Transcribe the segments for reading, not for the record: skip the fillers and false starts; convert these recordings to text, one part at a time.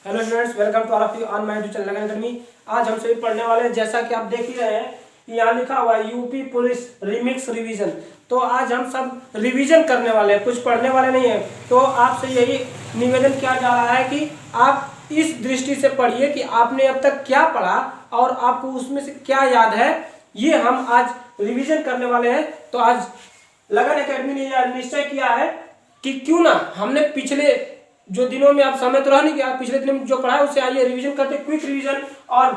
Hello students, welcome to all of you on my YouTube channel Lagan Academy. आज हम सभी पढ़ने वाले हैं, जैसा कि आप देख ही रहे हैं कि यहाँ लिखा हुआ है यूपी पुलिस रिमिक्स रिवीजन। तो आज हम सब रिवीजन करने वाले हैं, कुछ पढ़ने वाले नहीं है। तो आपसे यही निवेदन किया जा रहा है कि आप इस दृष्टि से पढ़िए कि आपने अब तक क्या पढ़ा और आपको उसमें से क्या याद है, ये हम आज रिविजन करने वाले हैं। तो आज लगन अकेडमी ने यह निश्चय किया है कि क्यों ना हमने पिछले जो दिनों में आप समय तो रह नहीं गया, पिछले दिनों में जो पढ़ा है उसे आइए रिवीजन करते, क्विक रिवीजन। और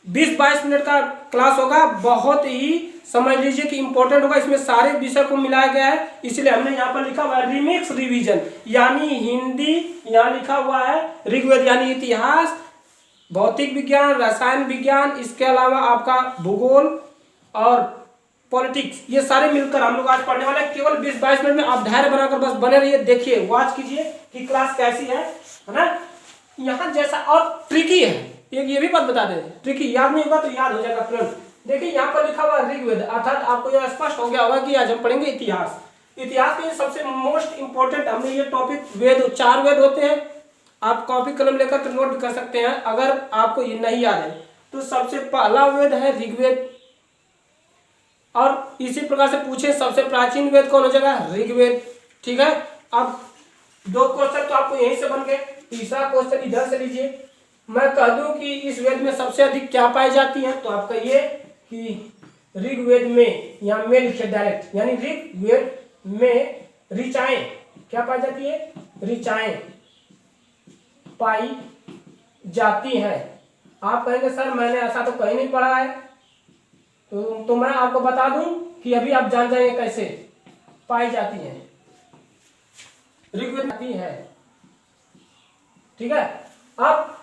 20-22 मिनट का क्लास होगा, बहुत ही समझ लीजिए कि इंपॉर्टेंट होगा। इसमें सारे विषय को मिलाया गया है, इसलिए हमने यहाँ पर लिखा हुआ है रिमिक्स रिवीजन, यानी हिंदी। यहाँ लिखा हुआ है ऋग्वेद यानी इतिहास, भौतिक विज्ञान, रसायन विज्ञान, इसके अलावा आपका भूगोल और पॉलिटिक्स, ये सारे मिलकर हम लोग आज पढ़ने वाले हैं। केवल 20-22 मिनट में आप धैर्य बनाकर बस बने रहिए, देखिए, वॉच कीजिए कि क्लास कैसी है ना। यहाँ जैसा और ट्रिकी है, एक ये भी बात बता दें, ट्रिकी याद नहीं होगा तो याद हो जाएगा तुरंत। देखिए यहाँ पर लिखा हुआ ऋग्वेद, अर्थात आपको यह स्पष्ट हो गया होगा कि आज हम पढ़ेंगे इतिहास। इतिहास के सबसे मोस्ट इंपॉर्टेंट हमने ये टॉपिक, वेद, 4 वेद होते हैं। आप कॉपी कलम लेकर तो नोट कर सकते हैं अगर आपको ये नहीं याद है। तो सबसे पहला वेद है ऋग्वेद, और इसी प्रकार से पूछे सबसे प्राचीन वेद कौन हो जाएगा, ऋग्वेद। ठीक है, अब 2 क्वेश्चन तो आपको यहीं से बन गए। तीसरा क्वेश्चन इधर से लीजिए। मैं कह दूं कि इस वेद में सबसे अधिक क्या पाई जाती है, तो आप कहिए कि ऋग्वेद में, यहाँ में लिखिए डायरेक्ट, यानी ऋग्वेद में ऋचाएं क्या पाई जाती है, ऋचाएं पाई जाती है। आप कहेंगे सर मैंने ऐसा तो कहीं नहीं पढ़ा है, तो मैं आपको बता दूं कि अभी आप जान जाएंगे कैसे पाई जाती है, ऋग्वेद आती है। ठीक है, अब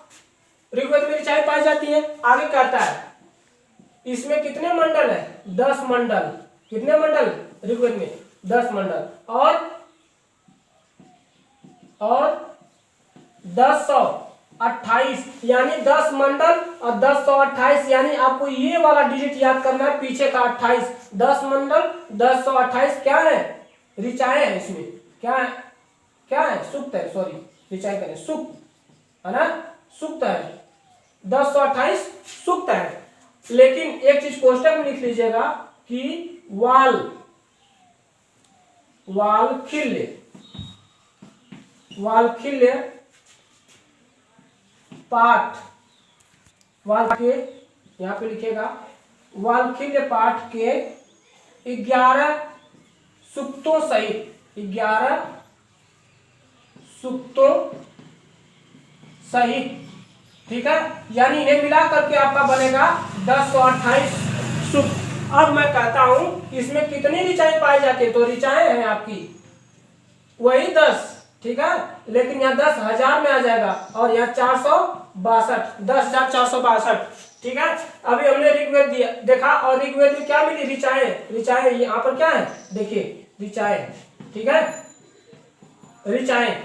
ऋग्वेद में ऋचाएं पाई जाती है। आगे कहता है इसमें कितने मंडल है, 10 मंडल। कितने मंडल ऋग्वेद में, 10 मंडल। और 1028 यानी 10 मंडल और 1028, यानी आपको ये वाला डिजिट याद करना है, पीछे का 28। 10 मंडल 1028 क्या है, ऋचाएं है। इसमें क्या है, क्या है, सूक्त है, सॉरी ऋचाएं करें, सूक्त है ना, सूक्त है। 1028 सूक्त है। लेकिन एक चीज कोष्टक में लिख लीजिएगा कि वाल्खिल्य पाठ, के यहाँ पे लिखेगा वाल्खिल्य पाठ के 11 सूक्तों सहित, 11 सूक्तों सहित। ठीक है, यानी इन्हें मिला करके आपका बनेगा 1028 सूक्त। अब मैं कहता हूं इसमें कितनी ऋचाएं पाई जाती है, तो ऋचाएं हैं आपकी वही 10। ठीक है, लेकिन यहाँ 10,000 में आ जाएगा और यहाँ 462, 10,462। ठीक है, अभी हमने ऋग्वेद देखा और ऋग्वेद में क्या मिली, ऋचाएं। ऋचाएं यहाँ पर क्या है, देखिए ऋचाएं। ठीक है, ऋचाएं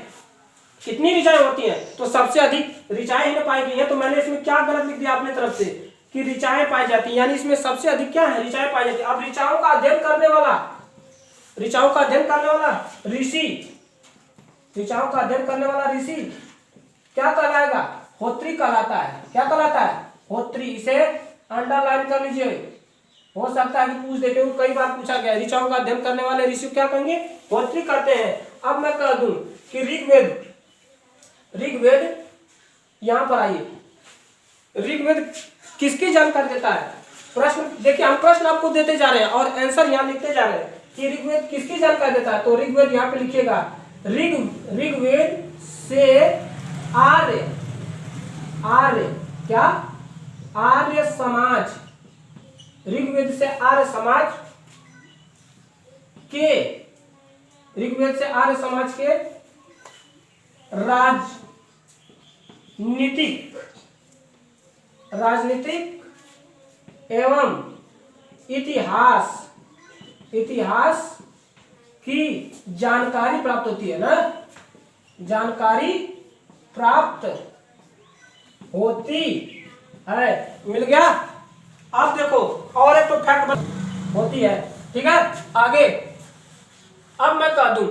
कितनी ऋचाएं होती हैं, तो सबसे अधिक ऋचाएं ही पाई गई है। तो मैंने इसमें क्या गलत लिख दिया अपने तरफ से कि ऋचाएं पाई जाती है, यानी इसमें सबसे अधिक क्या है, ऋचाएं पाई जाती है। अब ऋचाओं का अध्ययन करने वाला ऋषि, ऋचाओं का अध्ययन करने वाला ऋषि क्या कहलाएगा, होत्री कहलाता है। क्या कहलाता है, होत्री। इसे अंडरलाइन कर लीजिए, हो सकता है कि पूछ देते हो, कई बार पूछा गया। ऋचाओं का अध्ययन करने वाले ऋषि क्या कहेंगे, होत्री कहते हैं। अब मैं कह दूं कि ऋग्वेद यहां पर आइए, ऋग्वेद किसकी जानकारी देता है। प्रश्न देखिए, हम प्रश्न आपको देते जा रहे हैं और आंसर यहां लिखते जा रहे हैं कि ऋग्वेद किसकी जानकारी देता है। तो ऋग्वेद यहां पे लिखिएगा, ऋग्वेद से आर्य क्या, आर्य समाज, ऋग्वेद से आर्य समाज के, ऋग्वेद से आर्य समाज के राजनीतिक एवं इतिहास की जानकारी प्राप्त होती है ना, जानकारी प्राप्त होती है। मिल गया। अब देखो और एक तो फैक्ट होती है। ठीक है, आगे अब मैं कह दूं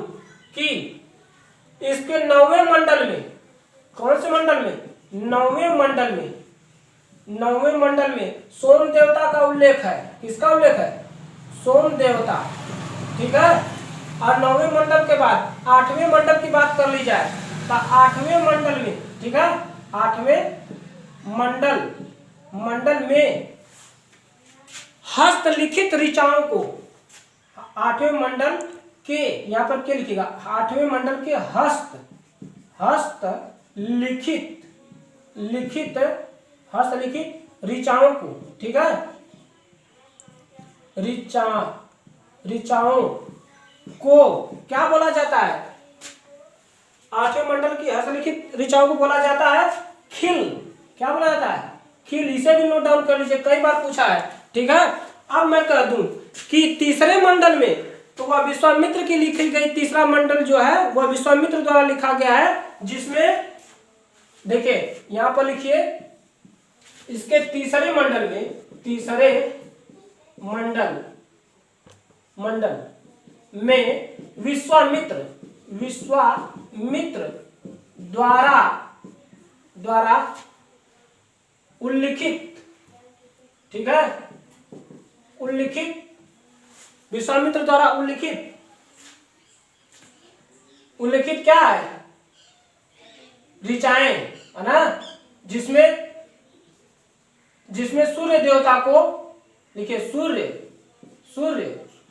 कि इसके 9वें मंडल में, कौन से मंडल में, नौवें मंडल में सोम देवता का उल्लेख है। किसका उल्लेख है? सोम देवता। ठीक है। और 9वें मंडल के बाद 8वें मंडल की बात कर ली जाए तो 8वें मंडल में, ठीक है, 8वें मंडल में हस्तलिखित ऋचाओं को, 8वें मंडल के, यहां पर क्या लिखेगा? 8वें मंडल के हस्तलिखित ऋचाओं को, ठीक है, ऋचाओं को क्या बोला जाता है? 8वें मंडल की हस्तलिखित ऋचाओं को बोला जाता है खिल। क्या बोला जाता है? खिल। इसे भी नोट डाउन कर लीजिए, कई बार पूछा है। ठीक है। अब मैं कह दूं कि तीसरे मंडल में तो वह विश्वामित्र की लिखी गई, तीसरा मंडल जो है वह विश्वामित्र द्वारा लिखा गया है, जिसमें देखिए यहां पर लिखिए, इसके तीसरे मंडल में विश्वामित्र द्वारा उल्लिखित, ठीक है, विश्वामित्र द्वारा उल्लिखित क्या है? ऋचाएं, है ना, जिसमें सूर्य देवता को लिखिए, सूर्य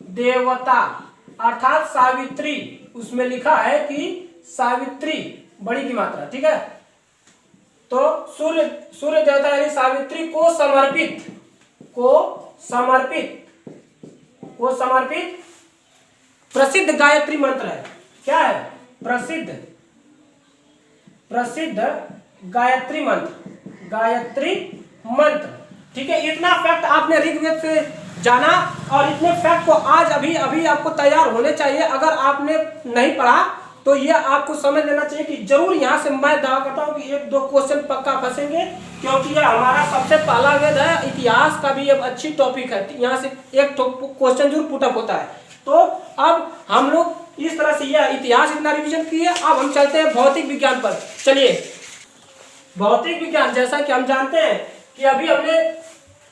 देवता अर्थात सावित्री, उसमें लिखा है कि सावित्री, बड़ी की मात्रा, ठीक है, तो सूर्य देवता यानी सावित्री को समर्पित प्रसिद्ध गायत्री मंत्र है। क्या है? प्रसिद्ध गायत्री मंत्र। ठीक है। इतना फैक्ट आपने ऋग्वेद से जाना और इतने फैक्ट को आज अभी आपको तैयार होने चाहिए। अगर आपने नहीं पढ़ा तो ये आपको समझ लेना चाहिए कि जरूर यहाँ से मैं दावा करता हूँ कि 1-2 क्वेश्चन पक्का फंसेंगे, क्योंकि ये हमारा सबसे पहला वेद है। इतिहास का भी एक अच्छी टॉपिक है, यहाँ से एक क्वेश्चन जरूर पुटअप होता है। तो अब हम लोग इस तरह से यह इतिहास इतना रिविजन किए। अब हम चलते हैं भौतिक विज्ञान पर। चलिए, भौतिक विज्ञान, जैसा कि हम जानते हैं कि अभी हमने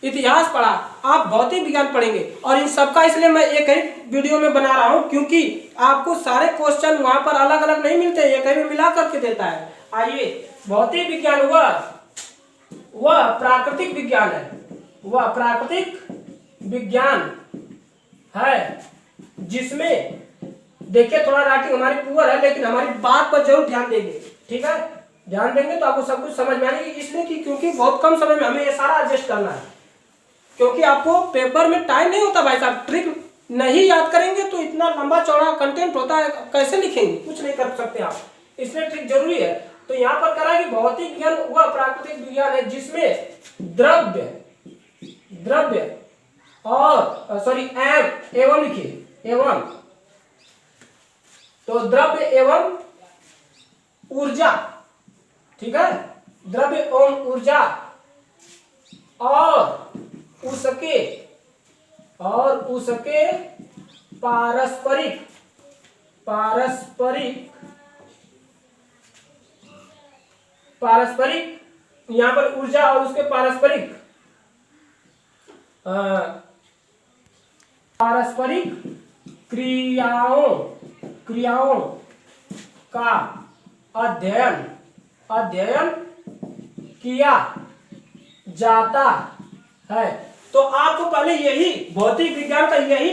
इतिहास पढ़ा, आप भौतिक विज्ञान पढ़ेंगे, और इन सबका इसलिए मैं एक ही वीडियो में बना रहा हूं क्योंकि आपको सारे क्वेश्चन वहां पर अलग अलग नहीं मिलते, एक ही में मिला करके देता है। आइए, भौतिक विज्ञान वह प्राकृतिक विज्ञान है, वह प्राकृतिक विज्ञान है जिसमें, देखिए थोड़ा राइटिंग हमारी पुअर है लेकिन हमारी बात पर जरूर ध्यान देंगे। ठीक है, ध्यान देंगे तो आपको सब कुछ समझ में आएगी। इसलिए कि क्योंकि बहुत कम समय में हमें ये सारा एडजस्ट करना है, क्योंकि आपको पेपर में टाइम नहीं होता भाई साहब। ट्रिक नहीं याद करेंगे तो इतना लंबा चौड़ा कंटेंट होता है, कैसे लिखेंगे? कुछ नहीं कर सकते आप, इसलिए ट्रिक जरूरी है। तो यहाँ पर करा कि भौतिक विज्ञान वह प्राकृतिक विज्ञान है जिसमें द्रव्य और एवं लिखिए, एवं, तो द्रव्य एवं ऊर्जा, ठीक है, द्रव्य एवं ऊर्जा और उसके पारस्परिक, यहां पर ऊर्जा और उसके पारस्परिक क्रियाओं का अध्ययन किया जाता है। तो आपको पहले यही भौतिक विज्ञान का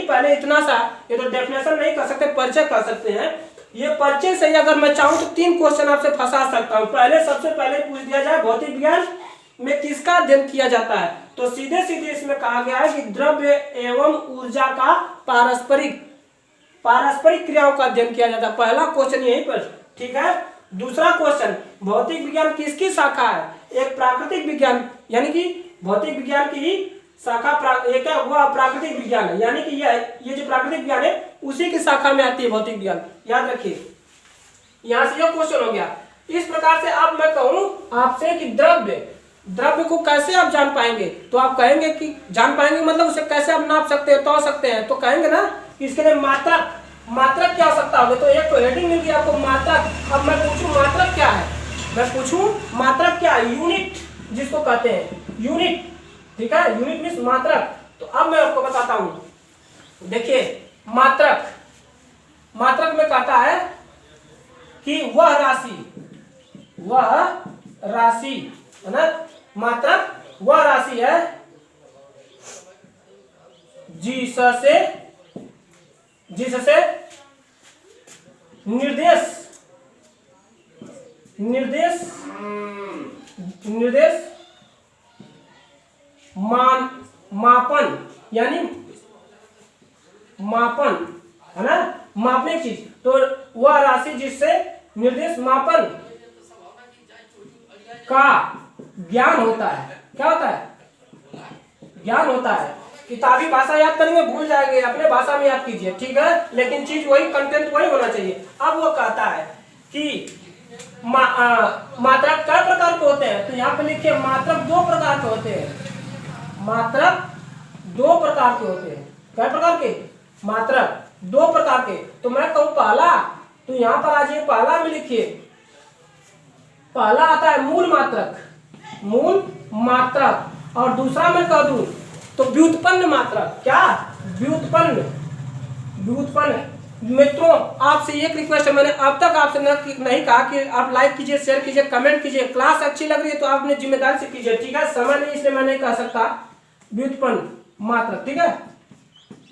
पहले इतना सा, ये तो डेफिनेशन नहीं कर सकते, परिचय कर सकते हैं। ये परिचय से ही अगर मैं चाहूं तो 3 क्वेश्चन आपसे फंसा सकता हूं। सबसे पहले पूछ दिया जाए भौतिक विज्ञान में किसका अध्ययन किया जाता है, तो सीधे इसमें कहा गया है कि द्रव्य एवं ऊर्जा का पारस्परिक क्रियाओं का अध्ययन किया जाता है। पहला क्वेश्चन यहीं पर, ठीक है। दूसरा क्वेश्चन, भौतिक विज्ञान किसकी शाखा है? एक प्राकृतिक विज्ञान, यानी कि भौतिक विज्ञान की ही शाखा वह प्राकृतिक विज्ञान है, यानी कि ये जो प्राकृतिक विज्ञान है उसी की शाखा में आती है भौतिक विज्ञान। याद रखिए, यहां से यह क्वेश्चन हो गया। इस प्रकार से अब मैं कहूं आपसे कि द्रव्य को कैसे आप जान पाएंगे, तो आप कहेंगे कि जान पाएंगे मतलब उसे कैसे आप नाप सकते हैं, तौल सकते हैं, तो कहेंगे ना कि इसके लिए मात्रक की आवश्यकता होगी। तो एक तो हेडिंग मिल गई आपको, मात्रक। अब मैं पूछूं मात्रक क्या है, मैं पूछूं मात्रक क्या क्या है? यूनिट जिसको कहते हैं, यूनिट, ठीक है, यूनिट मीन्स मात्रक। तो अब मैं आपको बताता हूं, देखिए मात्रक, मात्रक में कहता है कि वह राशि है ना, मात्रक वह राशि है जिससे निर्देश मापन, यानी मापन है ना, मापने की चीज। तो वह राशि जिससे निर्देश मापन का ज्ञान होता है। क्या होता है? ज्ञान होता है। किताबी भाषा याद करेंगे भूल जाएंगे, अपने भाषा में याद कीजिए, ठीक है, लेकिन चीज वही, कंटेंट वही होना चाहिए। अब वो कहता है कि मात्रक कई प्रकार के होते हैं, तो यहाँ पे लिखिए मात्रक 2 प्रकार के होते हैं। मात्रक 2 प्रकार के होते हैं। कई प्रकार के? मात्रक 2 प्रकार के। तो मैं कहूँ पहला, तो यहाँ पर आज ये पहला में लिखिए, पहला आता है मूल मात्रक, और दूसरा मैं कह दूं तो व्युत्पन्न मात्रक। क्या? व्युत्पन्न। मित्रों आपसे एक रिक्वेस्ट है, मैंने अब तक आपसे नहीं कहा कि आप लाइक कीजिए, शेयर कीजिए, कमेंट कीजिए। क्लास अच्छी लग रही है तो आप अपनी जिम्मेदारी से कीजिए, ठीक है, समय नहीं इसलिए मैं नहीं कह सकता। व्युत्पन्न मात्रक, ठीक है,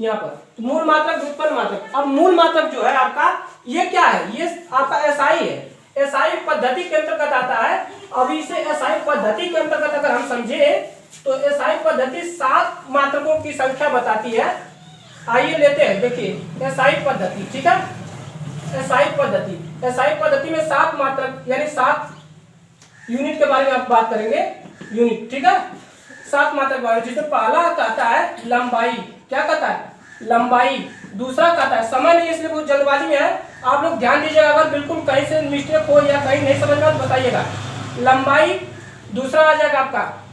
यहाँ पर मूल मात्रक, व्युत्पन्न मात्रक। अब मूल मात्रक जो है आपका, ये क्या है? ये आपका एसआई है, एसआई पद्धति के अंतर्गत आता है। अब इसे एसआई पद्धति के अंतर्गत अगर हम समझे तो एसआई पद्धति 7 मात्रकों की संख्या बताती है। आइए लेते हैं, देखिए एसआई पद्धति, ठीक है, एसआई पद्धति में 7 मात्रक यानी 7 यूनिट के बारे में आप बात करेंगे, यूनिट, ठीक है, 7 मात्रक बारे में, जिसमें पहला कहता है लंबाई। क्या कहता है? लंबाई। दूसरा कहता है समय, नहीं इसलिए बहुत जल्दबाजी में है, आप लोग ध्यान दीजिएगा, अगर बिल्कुल कहीं से मिस्टेक हो या कहीं नहीं समझ में तो बताइएगा। लंबाई। दूसरा आ जाएगा आपका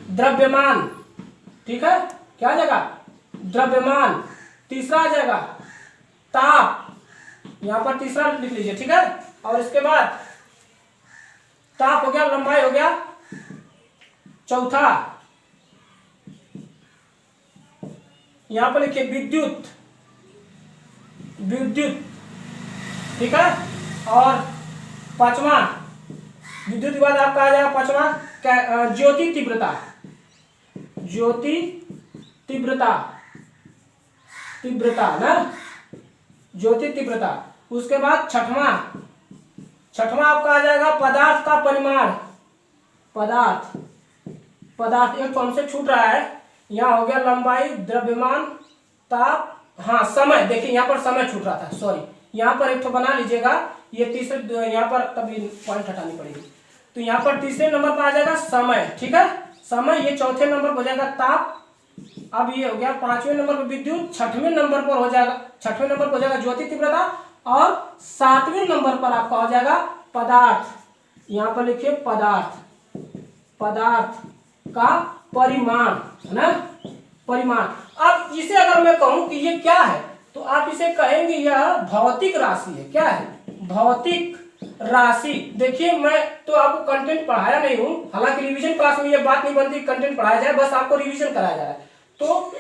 द्रव्यमान, ठीक है, क्या आ जाएगा? द्रव्यमान। तीसरा आ जाएगा ताप, यहां पर तीसरा लिख लीजिए, ठीक है, और इसके बाद ताप हो गया, लंबाई हो गया। चौथा यहां पर लिखिए विद्युत, ठीक है, और पांचवा विद्युत के बाद आपका आ जाएगा पांचवा ज्योति तीव्रता, ना, ज्योति तीव्रता। उसके बाद छठवां आपका आ जाएगा पदार्थ का परिमाण, पदार्थ एक फॉर्म से छूट रहा है, यहाँ हो गया लंबाई, द्रव्यमान, ताप, हाँ समय, देखिए यहाँ पर समय छूट रहा था, सॉरी, यहाँ पर एक तो बना लीजिएगा, ये तीसरे, यहाँ पर तभी पॉइंट हटानी पड़ेगी। तो यहाँ पर तीसरे नंबर पर आ जाएगा समय, ठीक है, समय। ये चौथे नंबर पर हो जाएगा ताप। अब ये हो गया 5वें नंबर पर विद्युत, 6वें नंबर पर हो जाएगा ज्योति तीव्रता, और 7वें नंबर पर आपका हो जाएगा पदार्थ। यहाँ पर लिखिए पदार्थ का परिमाण, है ना, परिमाण। अब इसे अगर मैं कहूं कि ये क्या है, तो आप इसे कहेंगे यह भौतिक राशि है। क्या है? भौतिक राशि। देखिए मैं तो आपको कंटेंट पढ़ाया नहीं हूं, हालांकि रिवीजन क्लास में ये बात नहीं बनती कंटेंट पढ़ाया जाए, बस आपको रिवीजन कराया जा रहा है। तो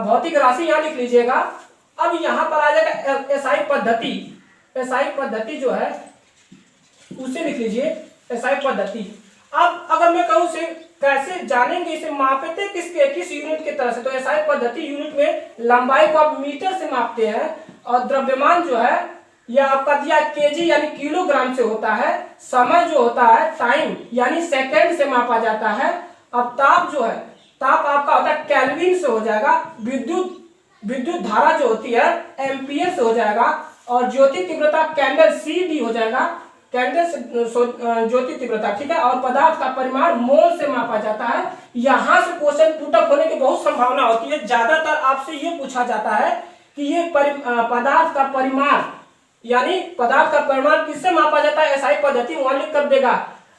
भौतिक राशि यहाँ लिख लीजिएगा। अब यहाँ पर आ जाएगा एसआई पद्धति जो है उसे लिख लीजिए, एसआई पद्धति। अब अगर मैं कहूँ इसे कैसे जानेंगे, इसे मापते किस यूनिट की तरह से, तो एसआई पद्धति यूनिट में लंबाई को आप मीटर से मापते हैं, और द्रव्यमान जो है यह आपका दिया केजी यानी किलोग्राम से होता है। समय जो होता है टाइम यानी सेकंड से मापा जाता है। अब ताप जो है, ताप आपका होता है केल्विन से हो जाएगा। विद्युत धारा जो होती है एम्पियर से हो जाएगा, और ज्योति तीव्रता कैंडल CD हो जाएगा, कैंडल से ज्योति तीव्रता, ठीक है। और पदार्थ का परिमाण मोल से मापा जाता है। यहाँ से क्वेश्चन पुटअप होने की बहुत संभावना होती है। ज्यादातर आपसे ये पूछा जाता है कि ये पदार्थ का परिमाण यानी पदार्थ का परिमाण किससे मापा जाता है, एसआई पद्धति वहां लिख कर देगा।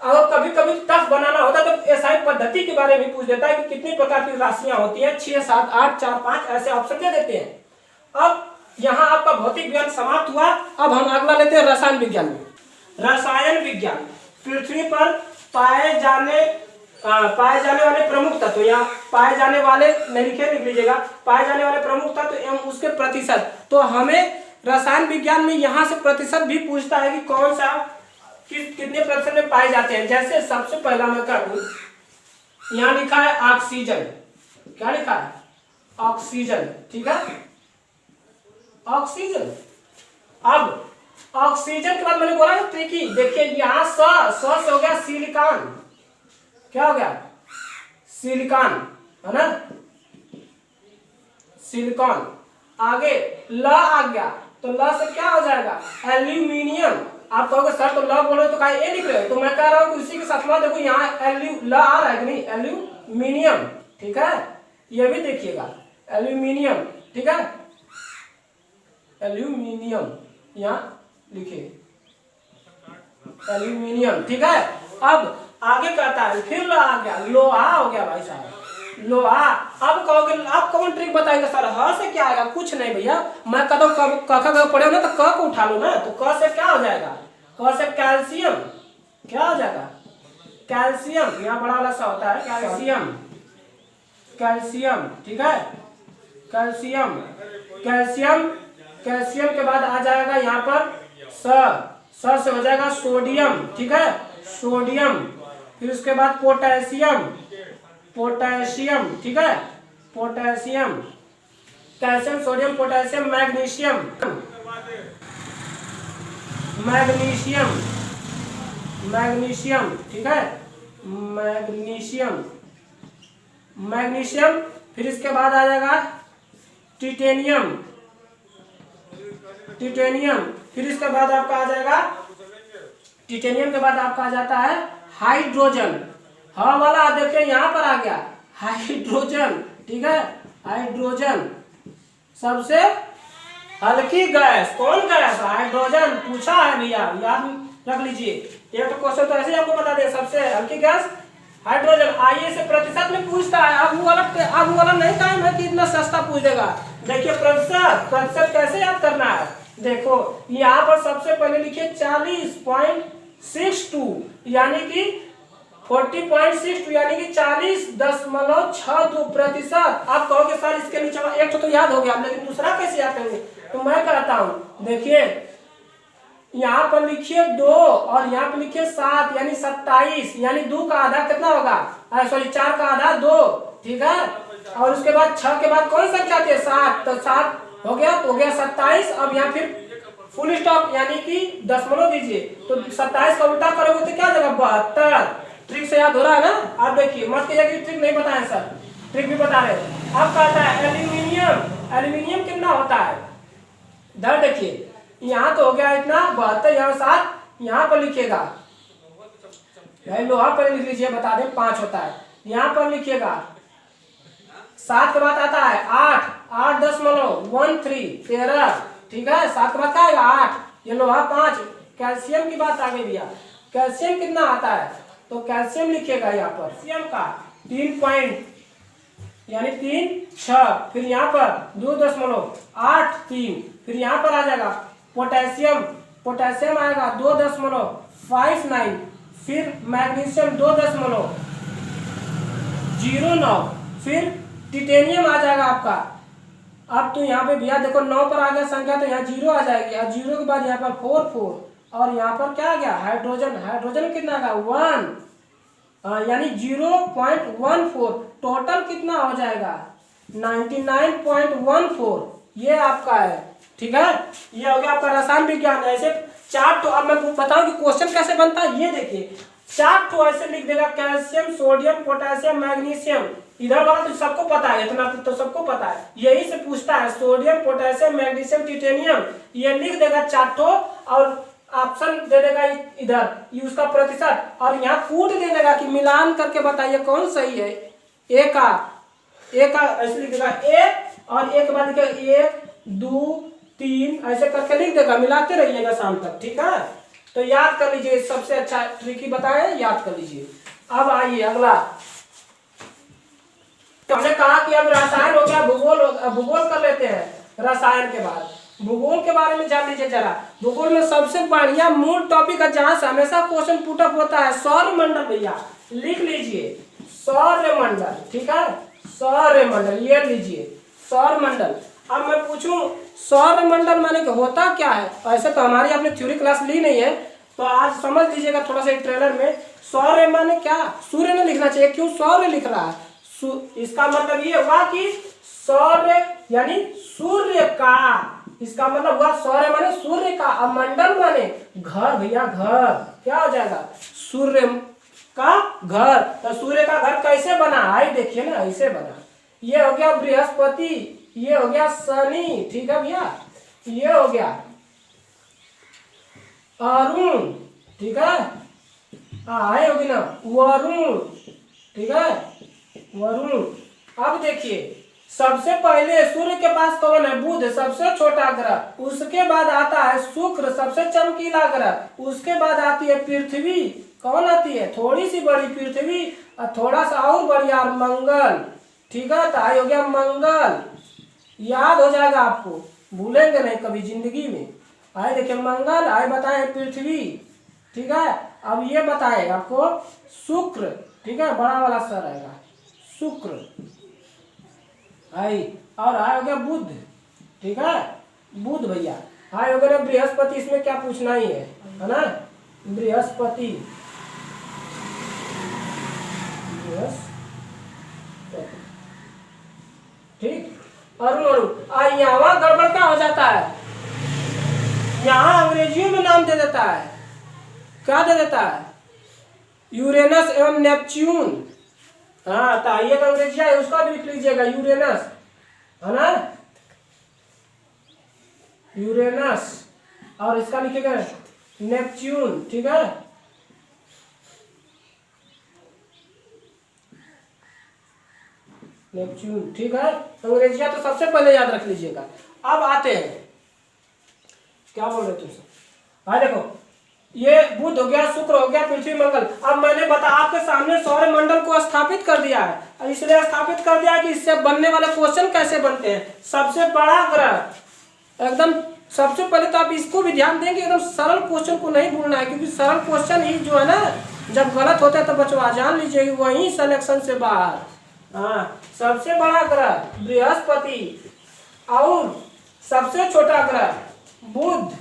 अगर कभी कभी टफ बनाना होता है तो एसआई पद्धति के बारे में पूछ देता है कि कितनी प्रकार की राशियां होती हैं, 6, 7, 8, 4, 5 ऐसे ऑप्शन दे देते हैं। अब यहाँ आपका भौतिक विज्ञान समाप्त हुआ। अब हम अगला लेते हैं रसायन विज्ञान में। रसायन विज्ञान, पृथ्वी पर पाए जाने वाले प्रमुख तत्व, यहाँ पाए जाने वाले नहीं लिखे, लिख लीजिएगा पाए जाने वाले प्रमुख तत्व एवं उसके प्रतिशत। तो हमें रसायन विज्ञान में यहाँ से प्रतिशत भी पूछता है कि कौन सा कितने प्रतिशत में पाए जाते हैं। जैसे सबसे पहला मैं करूँ, यहाँ लिखा है ऑक्सीजन, क्या लिखा है ऑक्सीजन, ठीक है ऑक्सीजन। अब ऑक्सीजन के बाद मैंने बोला ना ट्रिकी, देखिए यहाँ स से हो गया सिलिकॉन, क्या हो गया सिलिकॉन, है ना सिलिकॉन। आगे ल आ गया, तो ल से क्या हो जाएगा एल्यूमिनियम। आप कहोगे सर तो ल बोल रहे हो तो कहा ए लिख रहे हो, तो मैं कह रहा हूँ उसी के साथ में देखो यहाँ ल आ रहा है कि नहीं, एल्यूमिनियम, ठीक है ये भी देखिएगा एल्यूमिनियम, ठीक है एल्यूमिनियम यहाँ लिखिए एल्यूमिनियम, ठीक है। अब आगे कहता है फिर लो आ गया, लोहा हो गया भाई साहब लोहा। अब कहोगे आप कौन ट्रिक बताएंगे सर, ह से क्या आएगा, कुछ नहीं भैया, मैं कहता हूँ क पढ़े हो ना तो क को उठा लो ना, तो क से क्या हो जाएगा, क से कैल्शियम, क्या हो जाएगा कैल्शियम, यहाँ बड़ा वाला सा होता है कैल्शियम, कैल्शियम, ठीक है कैल्शियम, कैल्शियम, कैल्शियम के बाद आ जाएगा यहाँ पर स से हो जाएगा सोडियम, ठीक है सोडियम। फिर उसके बाद पोटेशियम, पोटेशियम, ठीक है potassium, calcium sodium potassium, magnesium, magnesium, magnesium, ठीक है मैग्नीशियम, मैग्नीशियम। फिर इसके बाद आ जाएगा टिटेनियम, टिटेनियम। फिर इसके बाद आपका आ जाएगा टिटेनियम के बाद आपका आ जाता है हाइड्रोजन, हाँ वाला देखिए यहाँ पर आ गया हाइड्रोजन, ठीक है हाइड्रोजन सबसे हल्की गैस, कौन गैस हाइड्रोजन पूछा है भैया, याद रख लीजिए। एक तो क्वेश्चन तो ऐसे ही आपको बता दे, सबसे हल्की गैस हाइड्रोजन। आइए से प्रतिशत में पूछता है, अब वो वाला नहीं टाइम है कि इतना सस्ता पूछ देगा। देखिए प्रतिशत, प्रतिशत कैसे याद करना है, देखो यहाँ पर सबसे पहले लिखिए 40.62 यानी कि 40.62 यानी कि 40.62%। आप कहोगे सर इसके नीचे एक तो याद हो गया, लेकिन दूसरा कैसे याद करेंगे, तो मैं कहता हूँ देखिए यहाँ पर लिखिए 2 और यहाँ पर लिखिए 7 यानी 27, यानी 2 का आधा कितना होगा, सॉरी 4 का आधा 2, ठीक है। और उसके बाद 6 के बाद कौन संख्या आती है 7, तो 7 हो गया, तो हो गया 27। अब यहाँ फिर फुल स्टॉप यानी कि दशमलव दीजिए, तो 27 का उल्टा करोगे तो क्या हो जाएगा 72। ट्रिक से याद हो रहा है ना, आप देखिए मत कीजिए कि ट्रिक नहीं बताए सर, ट्रिक भी बता रहे। अब कहता है एल्यूमिनियम, एल्यूमिनियम कितना होता है, इधर देखिए यहाँ तो हो गया इतना 72, यहाँ 7, यहाँ पर लिखिएगा लोहा पर लिख लीजिए, बता दें 5 होता है, यहाँ पर लिखिएगा 7 के बाद आता है 8.13 13, ठीक है 7 के बाद क्या आएगा 8, ये लोहा 5। कैल्शियम की बात आगे दिया, कैल्शियम कितना आता है, तो कैल्शियम लिखिएगा यहाँ पर कैल्शियम का 3 पॉइंट यानी 3 6, फिर यहाँ पर 2.83, फिर यहाँ पर आ जाएगा पोटेशियम, पोटेशियम आएगा 2.59, फिर मैग्नीशियम 2.09, फिर टिटेनियम आ जाएगा आपका। अब तो यहाँ पे भैया देखो 9 पर आ गया संख्या, तो यहाँ 0 आ जाएगी, और 0 के बाद यहाँ पर 4 और यहाँ पर क्या आ गया हाइड्रोजन, हाइड्रोजन कितना आएगा 1, यानी 0.14, टोटल कितना हो जाएगा 99.14, ये आपका है, ठीक है। ये हो गया आपका रसायन विज्ञान। ऐसे 4 तो अब मैं बताऊं कि क्वेश्चन कैसे बनता है, ये देखिए 4 तो ऐसे लिख देगा कैल्शियम सोडियम पोटेशियम मैग्नीशियम, इधर वाला तो सबको पता है, इतना तो सबको पता है, यही से पूछता है सोडियम पोटेशियम मैग्नीशियम टिटेनियम, ये लिख देगा 4 ठो और ऑप्शन दे देगा इधर उसका प्रतिशत, और यहाँ कूट दे देगा कि मिलान करके बताइए कौन सही है। ए का ऐसे लिख देगा ए, और एक के बाद लिखेगा 1 2 3 ऐसे करके लिख देगा, मिलाते रहिएगा शाम तक, ठीक है। तो याद कर लीजिए, सबसे अच्छा ट्रिक ही बताए, याद कर लीजिए। अब आइए अगला, तो हमने कहा कि अब रसायन हो गया, भूगोल कर लेते हैं रसायन के बाद। भूगोल के बारे में जान लीजिए जरा। भूगोल में सबसे बढ़िया मूल टॉपिक है जहां से हमेशा क्वेश्चन पुटअप होता है, सौरमंडल। भैया लिख लीजिए सौरमंडल, ठीक है, सौरमंडल, ये लीजिए सौरमंडल। अब मैं पूछूं सौरमंडल माने कि होता क्या है? ऐसे तो हमारी आपने थ्योरी क्लास ली नहीं है, तो आज समझ लीजिएगा थोड़ा सा ट्रेलर में। सौर्य माने क्या? सूर्य नहीं लिखना चाहिए, क्यों सौर्य लिख रहा है? इसका मतलब ये हुआ कि सौर्य यानी सूर्य का, इसका मतलब हुआ सौर्य माने सूर्य का, अब मंडल माने घर। भैया घर क्या हो जाएगा? सूर्य का घर। तो सूर्य का घर कैसे बना? आई देखिए ना, ऐसे बना। ये हो गया बृहस्पति, ये हो गया शनि, ठीक है भैया, ये हो गया अरुण, ठीक है, आए होगी ना वरुण, ठीक है, वरुण। अब देखिए सबसे पहले सूर्य के पास कौन है? बुध, सबसे छोटा ग्रह। उसके बाद आता है शुक्र, सबसे चमकीला ग्रह। उसके बाद आती है पृथ्वी, कौन आती है? थोड़ी सी बड़ी पृथ्वी, और थोड़ा सा और बड़ी यार मंगल, ठीक है। तो आई हो गया मंगल, याद हो जाएगा आपको, भूलेंगे नहीं कभी जिंदगी में। आए देखिए मंगल, आए बताए पृथ्वी, ठीक है। अब ये बताए आपको शुक्र, ठीक है, बड़ा वाला सर आएगा शुक्र, आई। और आए हो गया बुध, ठीक है, बुध भैया। आए हो गया बृहस्पति, इसमें क्या पूछना ही है ना, बृहस्पति, ठीक। अरुण, अरुण यहाँ गड़बड़ क्या हो जाता है? यहाँ अंग्रेजियों में नाम दे देता है, क्या दे देता है? यूरेनस एवं नेपच्यून। हाँ तो ये तो अंग्रेजी है, उसका भी लिख लीजिएगा यूरेनस, है ना, यूरेनस, और इसका लिखिएगा नेपच्यून, ठीक है। नेपच्यून, ठीक है। अंग्रेजिया तो सबसे पहले याद रख लीजिएगा। अब आते हैं, क्या बोल रहे तुमसे? हाँ देखो, ये बुध हो गया, शुक्र हो गया, पृथ्वी, मंगल। अब मैंने बता आपके सामने सौर मंडल को स्थापित कर दिया है, और इसलिए स्थापित कर दिया कि इससे बनने वाले क्वेश्चन कैसे बनते हैं। सबसे बड़ा ग्रह एकदम, सबसे पहले तो आप इसको भी ध्यान देंगे, एकदम सरल क्वेश्चन को नहीं भूलना है, क्योंकि सरल क्वेश्चन ही जो है ना, जब गलत होता है तो बचवा जान लीजिए वही सिलेक्शन से बाहर। हाँ, सबसे बड़ा ग्रह बृहस्पति, और सबसे छोटा ग्रह बुध,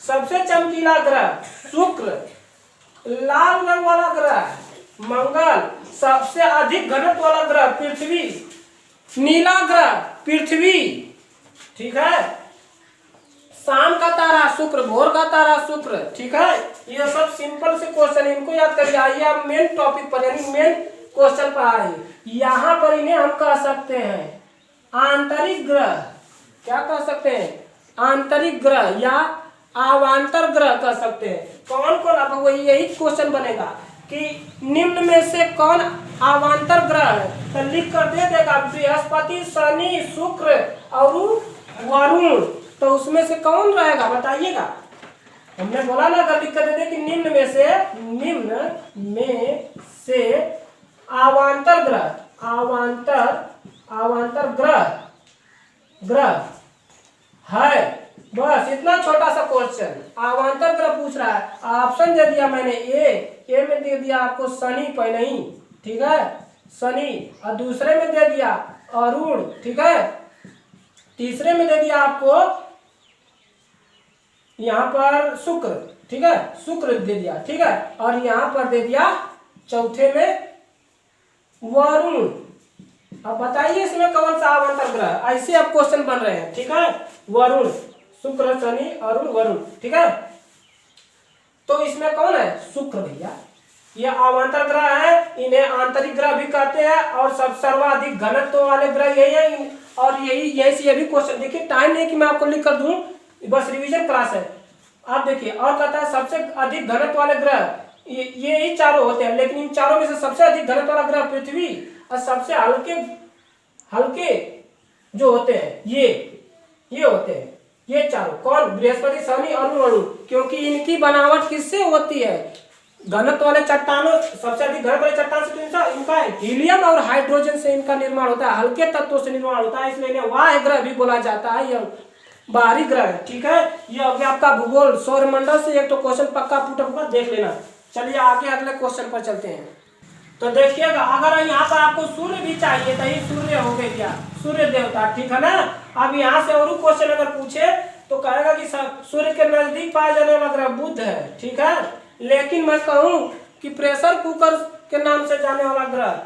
सबसे चमकीला ग्रह शुक्र, लाल रंग वाला ग्रह मंगल, सबसे अधिक घनत्व वाला ग्रह पृथ्वी, नीला ग्रह पृथ्वी, ठीक है, शाम का तारा शुक्र, भोर का तारा शुक्र, ठीक है। ये सब सिंपल से क्वेश्चन, इनको याद करिए। आइए आप मेन टॉपिक पर यानी मेन क्वेश्चन पर आए। यहाँ पर इन्हें हम कह सकते हैं आंतरिक ग्रह, क्या कह सकते हैं? आंतरिक ग्रह या अवांतर ग्रह कह सकते हैं। कौन कौन? अब वही यही क्वेश्चन बनेगा कि निम्न में से कौन अवांतर ग्रह है, तो लिख कर दे देगा बृहस्पति, शनि, शुक्र और वरुण। तो उसमें से कौन रहेगा बताइएगा? हमने बोला ना, अगर लिख कर दे दे कि निम्न में से अवांतर ग्रह, अवांतर ग्रह है। बस इतना छोटा सा क्वेश्चन, अवांतर ग्रह पूछ रहा है। ऑप्शन दे दिया मैंने, ए में दे दिया आपको शनि पहले ही, ठीक है, शनि, और दूसरे में दे दिया अरुण, ठीक है, तीसरे में दे दिया आपको यहाँ पर शुक्र, ठीक है, शुक्र दे दिया, ठीक है, और यहाँ पर दे दिया चौथे में वरुण। अब बताइए इसमें कौन सा अवांतर ग्रह? ऐसे अब क्वेश्चन बन रहे हैं, ठीक है, वरुण, शुक्र, शनि, अरुण, वरुण, ठीक है। तो इसमें कौन है? शुक्र भैया। ये अवांतर ग्रह है, इन्हें आंतरिक ग्रह भी कहते हैं, और सब सर्वाधिक घनत्व वाले ग्रह यही है। और यही से ये भी क्वेश्चन देखिए, टाइम नहीं कि मैं आपको लिख कर दूं, बस रिवीजन क्लास है। आप देखिए, और कहता है सबसे अधिक घनत्व वाले ग्रह ये ही चारों होते हैं, लेकिन इन चारों में से सबसे अधिक घनत्व वाला ग्रह पृथ्वी, और सबसे हल्के जो होते हैं ये होते हैं, ये चारों कौन? बृहस्पति, शनि, अरुण, वरुण। क्योंकि इनकी बनावट किससे होती है? घनत्व वाले चट्टानों, सबसे अधिक घनत्व वाले चट्टान से इनका हीलियम और हाइड्रोजन से इनका निर्माण होता है, हल्के तत्वों से निर्माण होता है, इसलिए इन्हें वाह्य ग्रह भी बोला जाता है। बाहरी ग्रह है। ठीक है, ये हो गया आपका भूगोल, सौरमंडल से एक तो क्वेश्चन पक्का फूटा फूटा देख लेना। चलिए आगे अगले क्वेश्चन पर चलते हैं। तो देखिएगा, अगर यहाँ पर आपको सूर्य भी चाहिए तो ये सूर्य हो गए क्या, सूर्य देवता, ठीक है ना। अब यहाँ से और क्वेश्चन अगर पूछे तो कहेगा कि सूर्य के नजदीक पाया जाने वाला ग्रह बुध है, ठीक है। लेकिन मैं कहूँ कि प्रेशर कुकर के नाम से जाने वाला ग्रह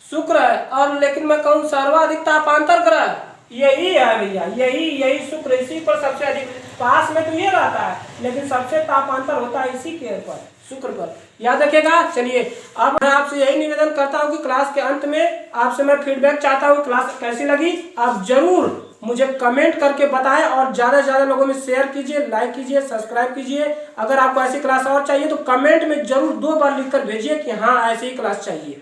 शुक्र है, और लेकिन मैं कहूँ सर्वाधिक तापांतर ग्रह यही है भैया, यही शुक्र। इसी पर सबसे अधिक, पास में तो ये रहता है लेकिन सबसे तापांतर होता है इसी के पर, शुक्र पर, याद रखिएगा। चलिए अब मैं आपसे यही निवेदन करता हूँ कि क्लास के अंत में आपसे मैं फीडबैक चाहता हूँ, क्लास कैसी लगी आप जरूर मुझे कमेंट करके बताएं, और ज़्यादा से ज़्यादा लोगों में शेयर कीजिए, लाइक कीजिए, सब्सक्राइब कीजिए। अगर आपको ऐसी क्लास और चाहिए तो कमेंट में जरूर 2 बार लिखकर भेजिए कि हाँ ऐसी ही क्लास चाहिए।